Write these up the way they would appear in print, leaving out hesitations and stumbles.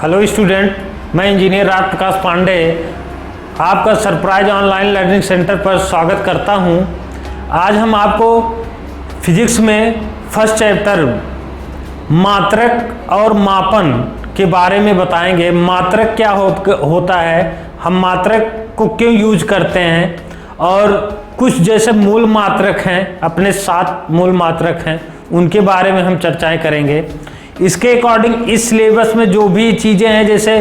Hello student, मैं engineer Raj Prakash Pandey आपका surprise online learning centre पर स्वागत करता हूं। आज हम आपको फिजिक्स में फर्स्ट चैप्टर मात्रक और मापन के बारे में बताएंगे। मात्रक क्या होता है, हम मात्रक को क्यों यूज करते हैं, और कुछ जैसे मूल मात्रक हैं, अपने 7 मूल मात्रक हैं, उनके बारे में हम चर्चाएं करेंगे। इसके अकॉर्डिंग इस सिलेबस में जो भी चीज़ें हैं, जैसे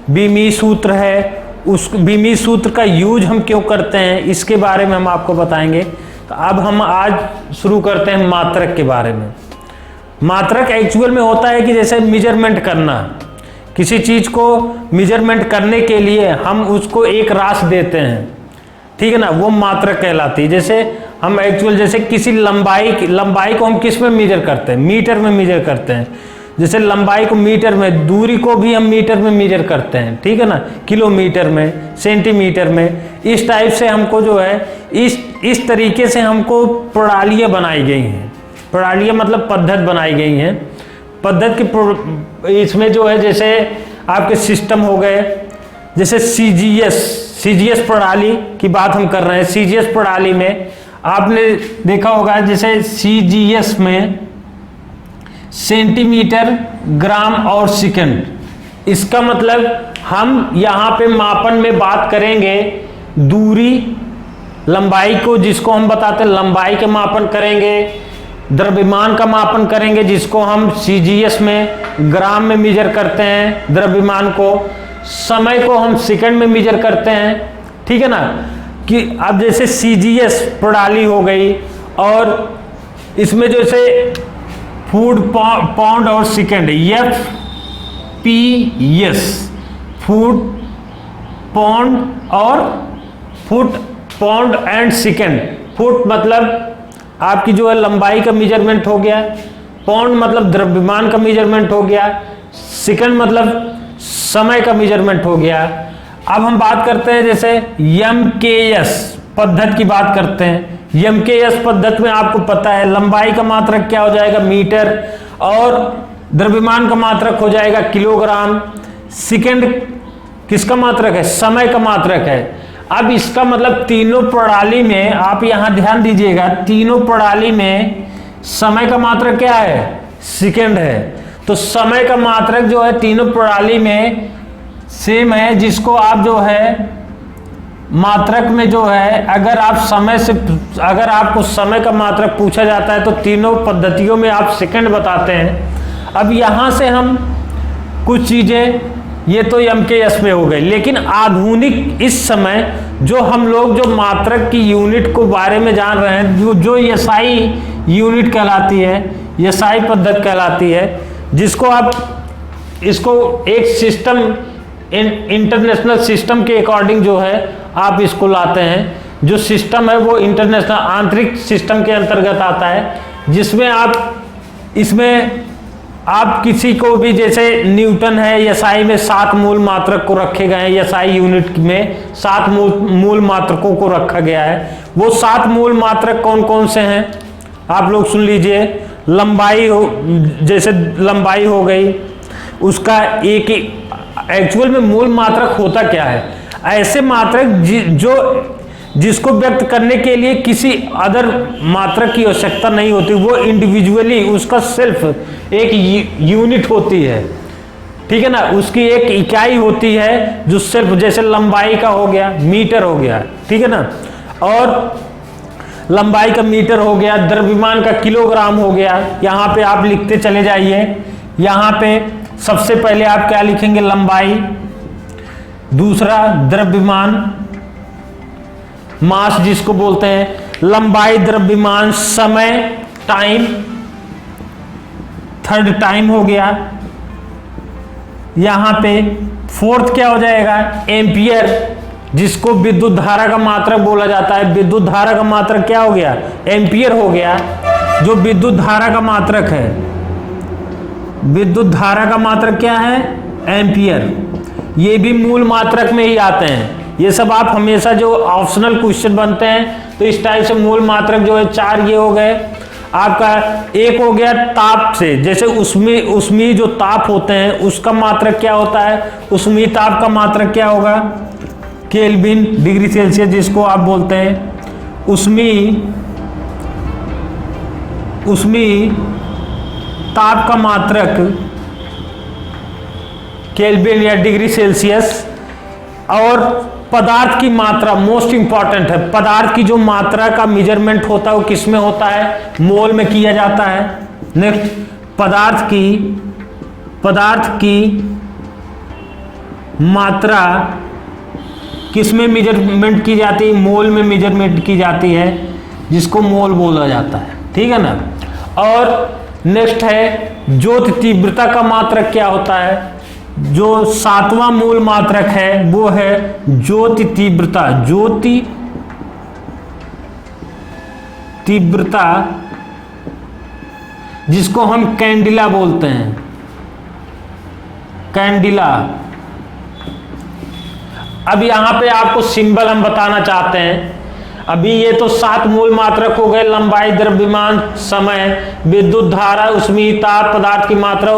बीमी सूत्र है, उस बीमी सूत्र का यूज हम क्यों करते हैं, इसके बारे में हम आपको बताएंगे। तो अब हम आज शुरू करते हैं मात्रक के बारे में। मात्रक एक्चुअल में होता है कि जैसे मेजरमेंट करना, किसी चीज़ को मेजरमेंट करने के लिए हम उसको एक राशि देते हैं, ठीक है ना, वो मात्रक कहलाती है। जैसे हम एक्चुअल जैसे किसी लंबाई को हम किस में मेजर करते हैं, मीटर में मेजर करते हैं। जैसे लंबाई को मीटर में, दूरी को भी हम मीटर में मेजर करते हैं, ठीक है ना, किलोमीटर में, सेंटीमीटर में। इस टाइप से हमको जो है इस तरीके से हमको प्रणालियाँ बनाई गई हैं। प्रणालियाँ मतलब पद्धत बनाई गई हैं। पद्धत की इसमें जो है जैसे आपके सिस्टम हो गए, जैसे सीजीएस प्रणाली की बात हम कर रहे हैं। सीजीएस प्रणाली में आपने देखा होगा, जैसे सीजीएस में सेंटीमीटर, ग्राम और सेकंड। इसका मतलब हम यहाँ पे मापन में बात करेंगे दूरी, लंबाई को, जिसको हम बताते हैं लंबाई के मापन करेंगे। द्रव्यमान का मापन करेंगे, जिसको हम सीजीएस में ग्राम में मेजर करते हैं द्रव्यमान को। समय को हम सेकंड में मेजर करते हैं, ठीक है ना। कि अब जैसे सीजीएस प्रणाली हो गई, और इसमें जैसे फूड, पाउंड और सेकंड, FPS, फूड, पाउंड और foot, pound and second. Foot मतलब आपकी जो है लंबाई का मेजरमेंट हो गया, पाउंड मतलब द्रव्यमान का मेजरमेंट हो गया, सेकंड मतलब समय का मेजरमेंट हो गया। अब हम बात करते हैं जैसे MKS पद्धत की बात करते हैं। MKS पद्धत में आपको पता है लंबाई का मात्रक क्या हो जाएगा, मीटर, और द्रव्यमान का मात्रक हो जाएगा किलोग्राम। सेकंड किसका मात्रक है, समय का मात्रक है। अब इसका मतलब तीनों प्रणाली में आप यहां ध्यान दीजिएगा, तीनों प्रणाली में समय का मात्रक क्या है, सेकंड है। तो समय का मात्रक जो है तीनों प्रणाली में सेम है, जिसको आप जो है मात्रक में जो है, अगर आपको समय का मात्रक पूछा जाता है तो तीनों पद्धतियों में आप सेकंड बताते हैं। अब यहाँ से हम कुछ चीज़ें, ये तो MKS में हो गई, लेकिन आधुनिक इस समय जो हम लोग जो मात्रक की यूनिट को बारे में जान रहे हैं, जो SI यूनिट कहलाती है, SI पद्धत कहलाती है, जिसको आप इसको एक सिस्टम, इंटरनेशनल सिस्टम के अकॉर्डिंग जो है आप इसको लाते हैं। जो सिस्टम है वो इंटरनेशनल आंतरिक सिस्टम के अंतर्गत आता है, जिसमें इसमें आप किसी को भी, जैसे न्यूटन है, SI में 7 मूल मात्रक को रखे गए हैं। SI यूनिट में 7 मूल मात्रकों को रखा गया है। वो 7 मूल मात्रक कौन कौन से हैं आप लोग सुन लीजिए। लंबाई जैसे लंबाई हो गई, उसका एक एक्चुअल में मूल मात्रक होता क्या है, ऐसे मात्रक जिसको व्यक्त करने के लिए किसी अदर मात्रक की आवश्यकता नहीं होती, वो इंडिविजुअली उसका सिर्फ एक यूनिट होती है, ठीक है ना, उसकी एक इकाई होती है, जो सिर्फ जैसे लंबाई का हो गया मीटर हो गया, ठीक है ना, और लंबाई का मीटर हो गया, द्रव्यमान का किलोग्राम हो गया। यहाँ पे आप लिखते चले जाइए। यहाँ पे सबसे पहले आप क्या लिखेंगे, लंबाई, दूसरा द्रव्यमान, मास जिसको बोलते हैं, लंबाई, द्रव्यमान, समय, टाइम, थर्ड टाइम हो गया। यहां पे फोर्थ क्या हो जाएगा, एम्पियर, जिसको विद्युत धारा का मात्रक बोला जाता है। विद्युत धारा का मात्रक क्या हो गया, एम्पियर हो गया, जो विद्युत धारा का मात्रक है। विद्युत धारा का मात्रक क्या है, एम्पियर। ये भी मूल मात्रक में ही आते हैं। ये सब आप हमेशा जो ऑप्शनल क्वेश्चन बनते हैं तो इस टाइप से मूल मात्रक जो है 4 ये हो गए। आपका एक हो गया ताप से, जैसे उसमें जो ताप होते हैं उसका मात्रक क्या होता है, उसमें ताप का मात्रक क्या होगा, केल्विन डिग्री सेल्सियस जिसको आप बोलते हैं। उसमें ताप का मात्रक केल्विन या डिग्री सेल्सियस। और पदार्थ की मात्रा मोस्ट इंपॉर्टेंट है, पदार्थ की जो मात्रा का मेजरमेंट होता है वो किस में होता है, मोल में किया जाता है। नेक्स्ट, पदार्थ की मात्रा किस में मेजरमेंट की जाती है, मोल में मेजरमेंट की जाती है, जिसको मोल बोला जाता है, ठीक है ना। और नेक्स्ट है ज्योति तीव्रता का मात्रक क्या होता है, जो 7वां मूल मात्रक है वो है ज्योति तीव्रता। ज्योति तीव्रता जिसको हम कैंडिला बोलते हैं, कैंडिला। अब यहां पे आपको सिंबल हम बताना चाहते हैं। अभी ये तो 7 मूल मात्रक हो गए, लंबाई, द्रव्यमान, समय, विद्युत धारा, ऊष्मीय ताप, पदार्थ की मात्रा,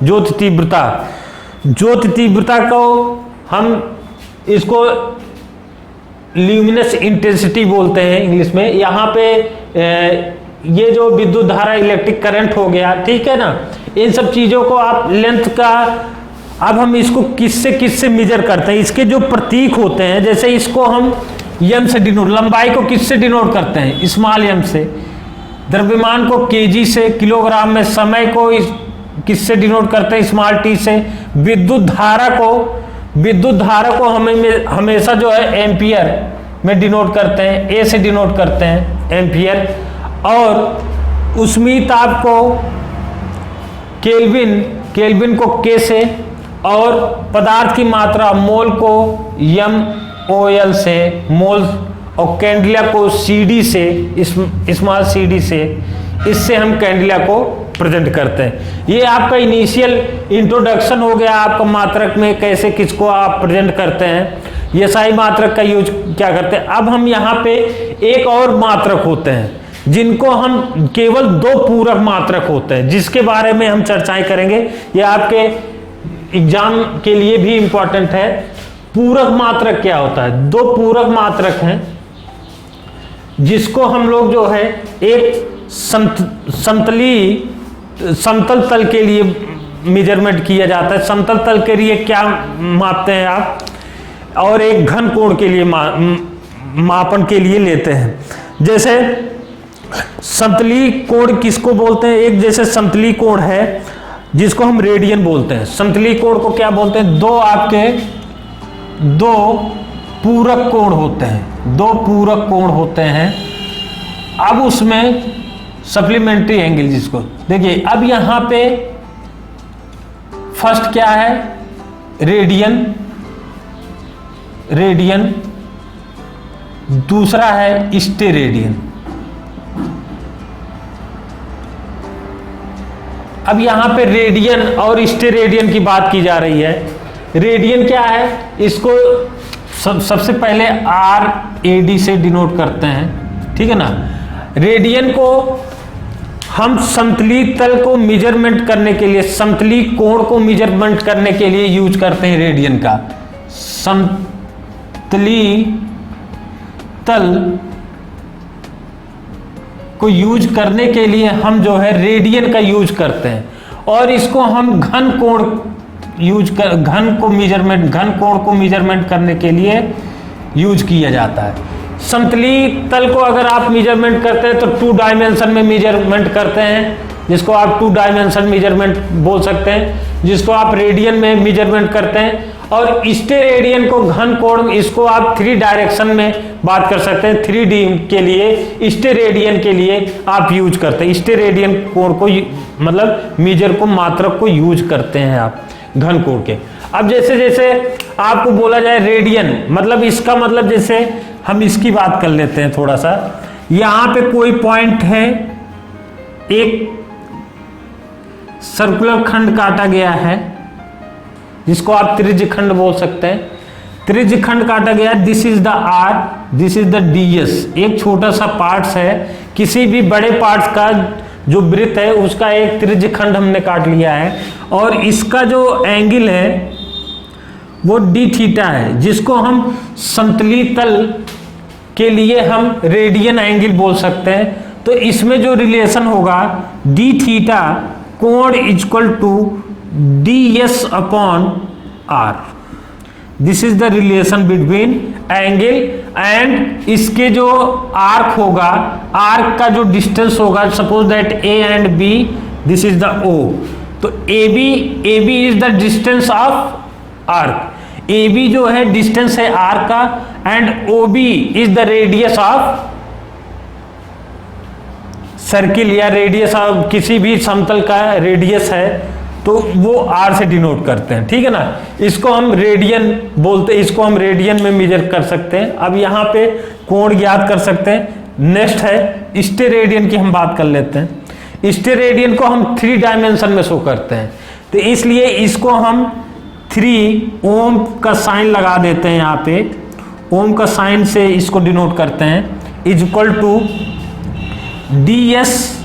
ज्योति तीव्रता। ज्योति तीव्रता को हम इसको ल्यूमिनस इंटेंसिटी बोलते हैं इंग्लिश में। यहाँ पे ये जो विद्युत धारा, इलेक्ट्रिक करंट हो गया, ठीक है ना, इन सब चीज़ों को आप लेंथ का, अब हम इसको किससे मेजर करते हैं, इसके जो प्रतीक होते हैं, जैसे इसको हम एम से डिनोट, लंबाई को किससे डिनोट करते हैं, स्मॉल एम से, द्रव्यमान को केजी से, किलोग्राम में, समय को किससे डिनोट करते हैं, स्मॉल टी से, विद्युत धारा को हमें हमेशा जो है एम्पियर में डिनोट करते हैं, ए से डिनोट करते हैं एम्पियर, और ऊष्मीय ताप को केल्विन को के से, और पदार्थ की मात्रा मोल को MOL से, मोल, और कैंडिला को CD से, स्मॉल CD से, इससे हम कैंडिला को प्रेजेंट करते हैं। ये आपका इनिशियल इंट्रोडक्शन हो गया आपका मात्रक में कैसे किसको आप प्रेजेंट करते हैं, ये सारी मात्रक का यूज क्या करते हैं। अब हम यहाँ पे एक और मात्रक होते हैं जिनको हम केवल 2 पूरक मात्रक होते हैं, जिसके बारे में हम चर्चाएं करेंगे। ये आपके एग्जाम के लिए भी इंपॉर्टेंट है। पूरक मात्रक क्या होता है, 2 पूरक मात्रक हैं जिसको हम लोग जो है एक समतल तल के लिए मेजरमेंट किया जाता है। समतल तल के लिए क्या मापते हैं आप, और एक घन कोण के लिए मापन के लिए लेते हैं। जैसे समतलीय कोण किसको बोलते हैं, एक जैसे समतलीय कोण है जिसको हम रेडियन बोलते हैं। समतलीय कोण को क्या बोलते हैं, 2 पूरक कोण होते हैं, 2 पूरक कोण होते हैं। अब उसमें सप्लीमेंट्री एंगल जिसको देखिए, अब यहां पे फर्स्ट क्या है, रेडियन, दूसरा है स्टेरेडियन। अब यहां पे रेडियन और स्टेरेडियन की बात की जा रही है। रेडियन क्या है, इसको सबसे पहले RAD से डिनोट करते हैं, ठीक है ना। रेडियन को हम समतलीय तल को मेजरमेंट करने के लिए, समतलीय कोण को मेजरमेंट करने के लिए यूज करते हैं रेडियन का। समतलीय तल को यूज करने के लिए हम जो है रेडियन का यूज करते हैं, और इसको हम घन कोण को मेजरमेंट करने के लिए यूज किया जाता है। समतलीय तल को अगर आप मेजरमेंट करते हैं तो 2 डायमेंशन में मेजरमेंट करते हैं, जिसको आप 2 डायमेंशन मेजरमेंट बोल सकते हैं, जिसको आप रेडियन में मेजरमेंट करते हैं। और स्टेरेडियन को घन कोण, इसको आप 3 डायरेक्शन में बात कर सकते हैं। 3D के लिए स्टेरेडियन के लिए आप यूज करते हैं, स्टेरेडियन कोण को मतलब मेजर को, मात्रक को यूज करते हैं आप घन कोण के। अब जैसे जैसे आपको बोला जाए रेडियन, मतलब इसका मतलब जैसे हम इसकी बात कर लेते हैं थोड़ा सा। यहां पे कोई पॉइंट है, एक सर्कुलर खंड काटा गया है जिसको आप त्रिज्य खंड बोल सकते हैं। त्रिज्य खंड काटा गया, this is the R, this is the DS। एक छोटा सा पार्ट्स है, किसी भी बड़े पार्ट्स का जो वृत्त है उसका एक त्रिज्य खंड हमने काट लिया है, और इसका जो एंगल है वो डी थीटा है, जिसको हम समतली तल के लिए हम रेडियन एंगल बोल सकते हैं। तो इसमें जो रिलेशन होगा डी थीटा कोण equal to D S upon R, this is the relation between angle and इसके जो आर्क होगा, आर्क का जो डिस्टेंस होगा, suppose that A and B, this is the O, तो A B is the distance of arc, A B जो है distance है आर्क का, and O B is the radius of circle या रेडियस ऑफ किसी भी समतल का रेडियस है, तो वो आर से डिनोट करते हैं, ठीक है ना। इसको हम रेडियन बोलते हैं, इसको हम रेडियन में मेजर कर सकते हैं। अब यहाँ पे कोण ज्ञात कर सकते हैं। नेक्स्ट है स्टेरेडियन की हम बात कर लेते हैं। स्टेरेडियन को हम 3 डायमेंशन में शो करते हैं, तो इसलिए इसको हम 3 ओम का साइन लगा देते हैं यहाँ पे, ओम का साइन से इसको डिनोट करते हैं, is equal to D S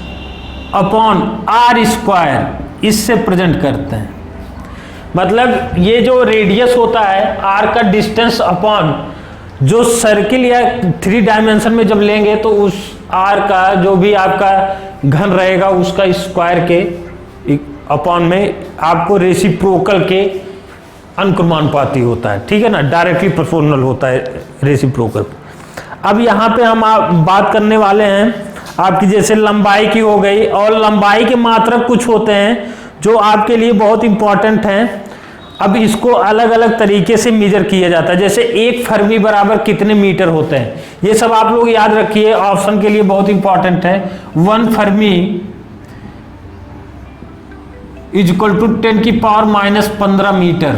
upon R square, इससे प्रेजेंट करते हैं। मतलब ये जो रेडियस होता है आर का डिस्टेंस अपॉन जो सर्किल या 3 डायमेंशन में जब लेंगे तो उस आर का जो भी आपका घन रहेगा उसका स्क्वायर के अपॉन में आपको रेसिप्रोकल के अनुक्रमानुपाती होता है, ठीक है ना, डायरेक्टली प्रोपोर्शनल होता है रेसिप्रोकल। अब यहाँ पे हम बात करने वाले हैं आपकी जैसे लंबाई की हो गई, और लंबाई के मात्रक कुछ होते हैं जो आपके लिए बहुत इंपॉर्टेंट हैं। अब इसको अलग अलग तरीके से मेजर किया जाता है, जैसे 1 फर्मी बराबर कितने मीटर होते हैं, ये सब आप लोग याद रखिए, ऑप्शन के लिए बहुत इंपॉर्टेंट है। 1 fermi is equal to 10⁻⁻15 metre,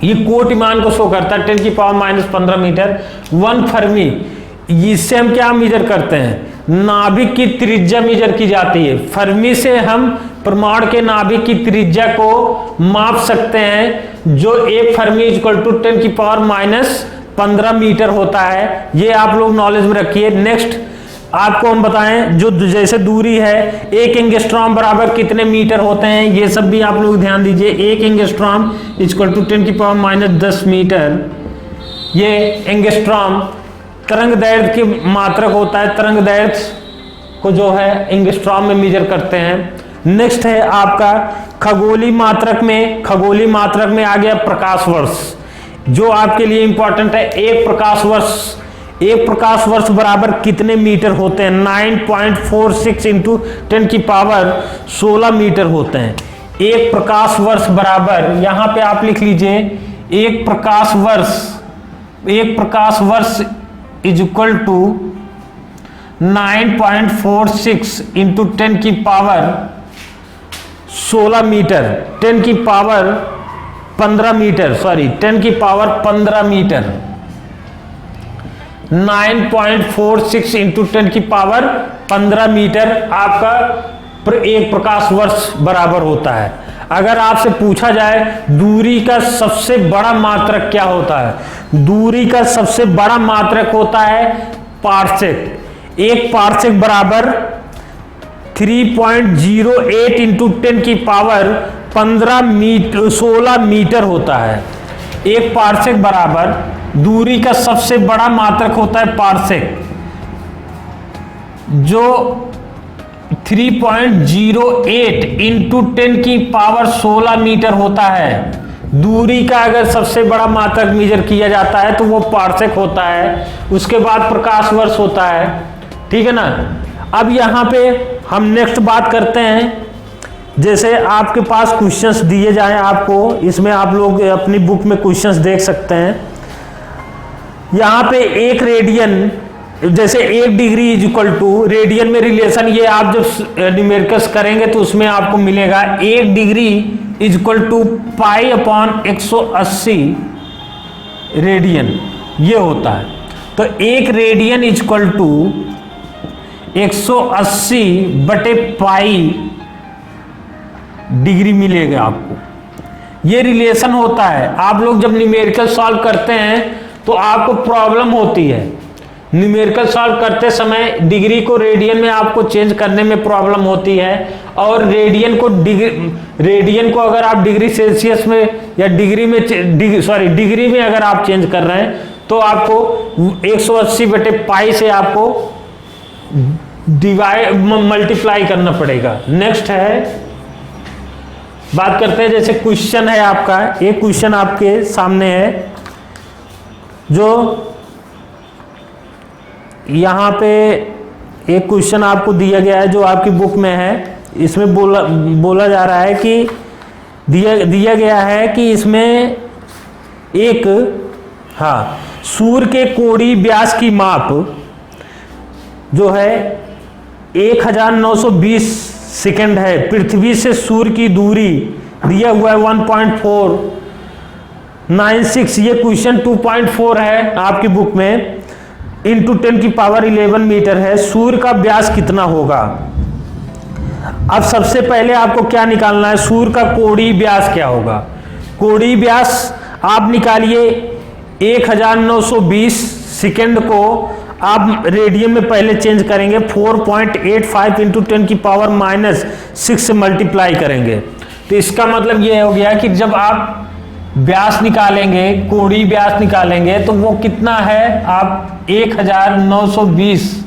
ये कोटि मान को शो करता है, 10⁻⁻15 मीटर 1 फर्मी। इससे हम क्या मेजर करते हैं, नाभिक की त्रिज्या मेजर की जाती है। फर्मी से हम परमाणु के नाभिक की त्रिज्या को माप सकते हैं, जो 1 फर्मी इक्वल टू 10⁻⁻15 मीटर होता है। ये आप लोग नॉलेज में रखिए। नेक्स्ट आपको हम बताएं, जो जैसे दूरी है 1 एंगस्ट्रॉम बराबर कितने मीटर होते हैं, ये सब भी आप लोग ध्यान दीजिए। 1 एंगस्ट्रॉम इक्वल टू 10⁻⁻10 मीटर, ये एंगस्ट्रॉम तरंग दैर्घ्य की मात्रक होता है, तरंग दैर्घ्य को जो है एंगस्ट्रॉम में मेजर करते हैं। नेक्स्ट है आपका खगोलीय मात्रक में आ गया प्रकाश वर्ष, जो आपके लिए इंपॉर्टेंट है। एक प्रकाश वर्ष बराबर कितने मीटर होते हैं, 9.46 इंटू 10⁻16 मीटर होते हैं। एक प्रकाश वर्ष बराबर, यहां पे आप लिख लीजिए, एक प्रकाश वर्ष is equal to 9.46 into 10⁻16 metre, 10⁻15 metre, sorry 10⁻15 metre, 9.46 into 10⁻15 metre आपका एक प्रकाश वर्ष बराबर होता है। अगर आपसे पूछा जाए दूरी का सबसे बड़ा मात्रक क्या होता है, दूरी का सबसे बड़ा मात्रक होता है पार्सेक। एक पार्सेक बराबर 3.08 इंटू 10⁻16 मीटर होता है। एक पार्सेक बराबर दूरी का सबसे बड़ा मात्रक होता है पार्सेक, जो 3.08 इंटू 10⁻16 मीटर होता है। दूरी का अगर सबसे बड़ा मात्रक मेजर किया जाता है तो वो पार्सेक होता है, उसके बाद प्रकाश वर्ष होता है, ठीक है ना। अब यहाँ पे हम नेक्स्ट बात करते हैं, जैसे आपके पास क्वेश्चंस दिए जाएं आपको, इसमें आप लोग अपनी बुक में क्वेश्चंस देख सकते हैं। यहाँ पे 1 रेडियन, जैसे 1 degree is equal to, radian में रिलेशन ये आप जब न्यूमेरिकल्स करेंगे तो उसमें आपको मिलेगा 1 degree is equal to π/180 radian, ये होता है। तो 1 radian is equal to 180/π degree मिलेगा आपको। ये रिलेशन होता है। आप लोग जब न्यूमेरिकल सॉल्व करते हैं तो आपको प्रॉब्लम होती है, न्यूमेरिकल सॉल्व करते समय डिग्री को रेडियन में आपको चेंज करने में प्रॉब्लम होती है, और रेडियन को अगर आप डिग्री सेल्सियस में या डिग्री में अगर आप चेंज कर रहे हैं तो आपको 180/π से आपको मल्टीप्लाई करना पड़ेगा। नेक्स्ट है, बात करते हैं जैसे क्वेश्चन है आपका, एक क्वेश्चन आपके सामने है जो यहाँ पे एक क्वेश्चन आपको दिया गया है जो आपकी बुक में है। इसमें बोला जा रहा है कि दिया गया है कि इसमें एक सूर्य के कोणीय व्यास की माप जो है 1920 सेकंड है। पृथ्वी से सूर्य की दूरी दिया हुआ है 1.496, ये क्वेश्चन 2.4 है आपकी बुक में, इंटू 10⁻11 मीटर है। सूर्य का व्यास कितना होगा? अब सबसे पहले आपको क्या निकालना है, सूर्य का कोणीय व्यास क्या होगा। कोणीय व्यास आप निकालिए 1920 सेकंड को आप रेडियन में पहले चेंज करेंगे, 4.85 इंटू 10⁻⁻6 से मल्टीप्लाई करेंगे। तो इसका मतलब ये हो गया कि जब आप व्यास निकालेंगे, कोणीय व्यास निकालेंगे, तो वो कितना है, आप 1920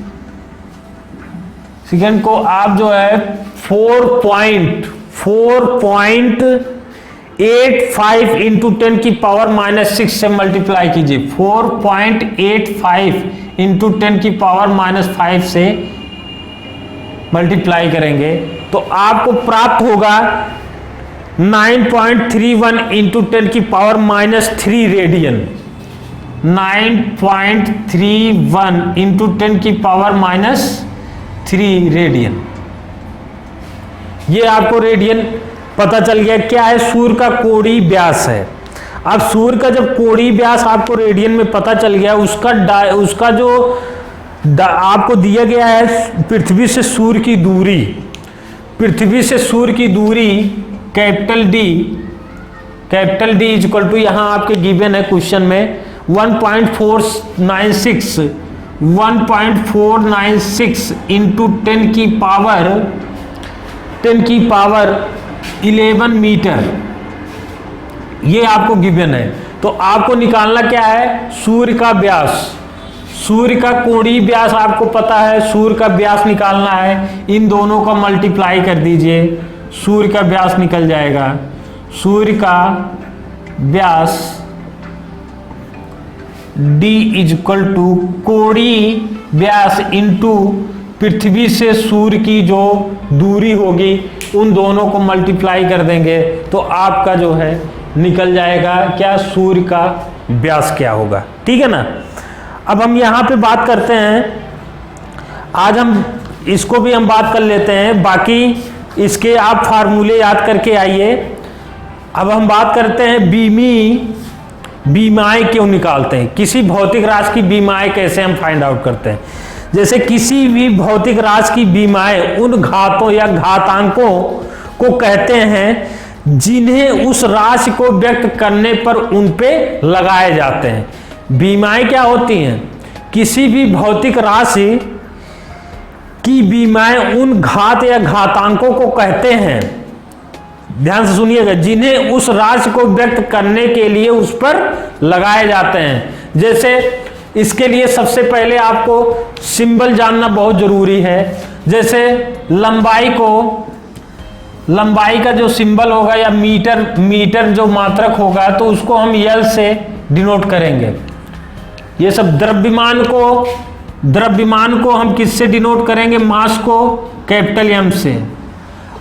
सेकंड को आप जो है 4.85 इंटू 10⁻⁻6 से मल्टीप्लाई कीजिए। 4.85 इंटू 10⁻⁻5 से मल्टीप्लाई करेंगे तो आपको प्राप्त होगा 9.31 इंटू 10⁻³ रेडियन। 9.31 into 10⁻³ radian. ये आपको रेडियन पता चल गया क्या है, सूर्य का कोणीय व्यास है। अब सूर्य का जब कोणीय व्यास आपको रेडियन में पता चल गया, उसका जो आपको दिया गया है पृथ्वी से सूर्य की दूरी, पृथ्वी से सूर्य की दूरी कैपिटल डी इक्वल टू, यहाँ आपके गिवन है क्वेश्चन में 1.496 इंटू 10⁻11 मीटर, ये आपको गिवन है। तो आपको निकालना क्या है, सूर्य का व्यास। सूर्य का कोणीय व्यास आपको पता है, सूर्य का व्यास निकालना है, इन दोनों का मल्टीप्लाई कर दीजिए, सूर्य का व्यास निकल जाएगा। सूर्य का व्यास d इक्वल टू कोणीय व्यास इंटू पृथ्वी से सूर्य की जो दूरी होगी, उन दोनों को मल्टीप्लाई कर देंगे तो आपका जो है निकल जाएगा क्या, सूर्य का व्यास क्या होगा। ठीक है ना। अब हम यहाँ पे बात करते हैं, आज हम इसको भी हम बात कर लेते हैं, बाकी इसके आप फार्मूले याद करके आइए। अब हम बात करते हैं बीमाएं क्यों निकालते हैं, किसी भौतिक राशि की बीमाएं कैसे हम फाइंड आउट करते हैं। जैसे किसी भी भौतिक राशि की बीमाएं उन घातों या घातांकों को कहते हैं जिन्हें उस राशि को व्यक्त करने पर उन पे लगाए जाते हैं। बीमाएं क्या होती हैं, किसी भी भौतिक राशि की बीमाएं उन घात या घातांकों को कहते हैं, ध्यान से सुनिएगा, जिन्हें उस राशि को व्यक्त करने के लिए उस पर लगाए जाते हैं। जैसे इसके लिए सबसे पहले आपको सिंबल जानना बहुत जरूरी है। जैसे लंबाई का जो सिंबल होगा या मीटर जो मात्रक होगा, तो उसको हम L से डिनोट करेंगे। ये सब द्रव्यमान को हम किससे डिनोट करेंगे, मास को कैपिटल M से।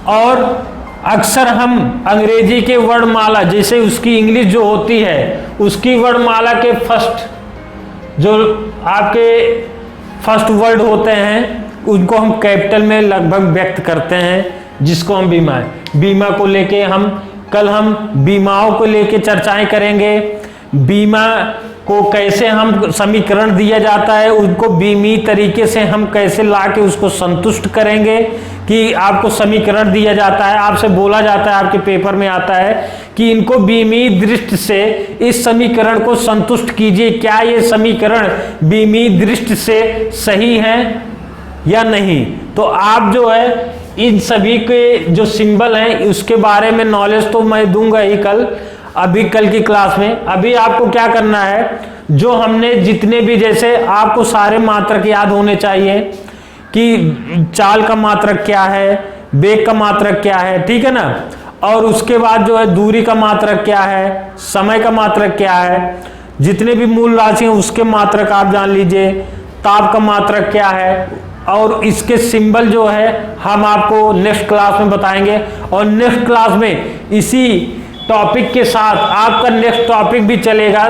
और अक्सर हम अंग्रेजी के वर्णमाला, जैसे उसकी इंग्लिश जो होती है, उसकी वर्णमाला के जो आपके फर्स्ट वर्ड होते हैं, उनको हम कैपिटल में लगभग व्यक्त करते हैं, जिसको हम बीमा को लेके कल हम बीमाओं को लेके चर्चाएं करेंगे। बीमा को कैसे हम समीकरण दिया जाता है उनको बीमी तरीके से हम कैसे ला के उसको संतुष्ट करेंगे कि आपको समीकरण दिया जाता है, आपसे बोला जाता है, आपके पेपर में आता है कि इनको बीमी दृष्टि से इस समीकरण को संतुष्ट कीजिए, क्या ये समीकरण बीमी दृष्टि से सही है या नहीं। तो आप जो है इन सभी के जो सिंबल हैं उसके बारे में नॉलेज तो मैं दूंगा ही कल की क्लास में। अभी आपको क्या करना है, जो हमने जितने भी, जैसे आपको सारे मात्रक याद होने चाहिए कि चाल का मात्रक क्या है, वेग का मात्रक क्या है, ठीक है ना, और उसके बाद जो है दूरी का मात्रक क्या है, समय का मात्रक क्या है, जितने भी मूल राशि हैं उसके मात्रक आप जान लीजिए, ताप का मात्रक क्या है, और इसके सिंबल जो है हम आपको नेक्स्ट क्लास में बताएंगे। और नेक्स्ट क्लास में इसी टॉपिक के साथ आपका नेक्स्ट टॉपिक भी चलेगा,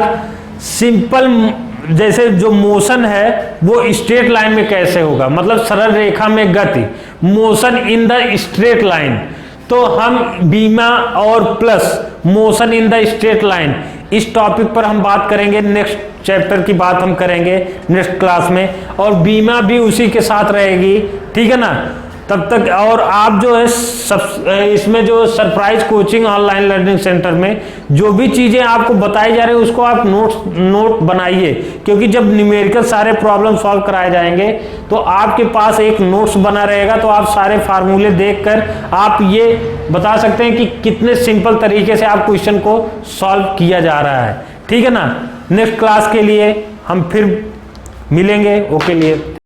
सिंपल, जैसे जो मोशन है वो स्ट्रेट लाइन में कैसे होगा, मतलब सरल रेखा में गति, motion in the straight line. तो हम बीमा और plus motion in the straight line, इस टॉपिक पर हम बात करेंगे, नेक्स्ट चैप्टर की बात हम करेंगे नेक्स्ट क्लास में, और बीमा भी उसी के साथ रहेगी, ठीक है ना। तब तक और आप जो है इसमें जो surprise coaching online learning centre में जो भी चीज़ें आपको बताई जा रही है उसको आप नोट बनाइए, क्योंकि जब न्यूमेरिकल सारे प्रॉब्लम सॉल्व कराए जाएंगे तो आपके पास एक नोट्स बना रहेगा, तो आप सारे फार्मूले देखकर आप ये बता सकते हैं कि कितने सिंपल तरीके से आप क्वेश्चन को सॉल्व किया जा रहा है, ठीक है ना। नेक्स्ट क्लास के लिए हम फिर मिलेंगे, ओके लिए।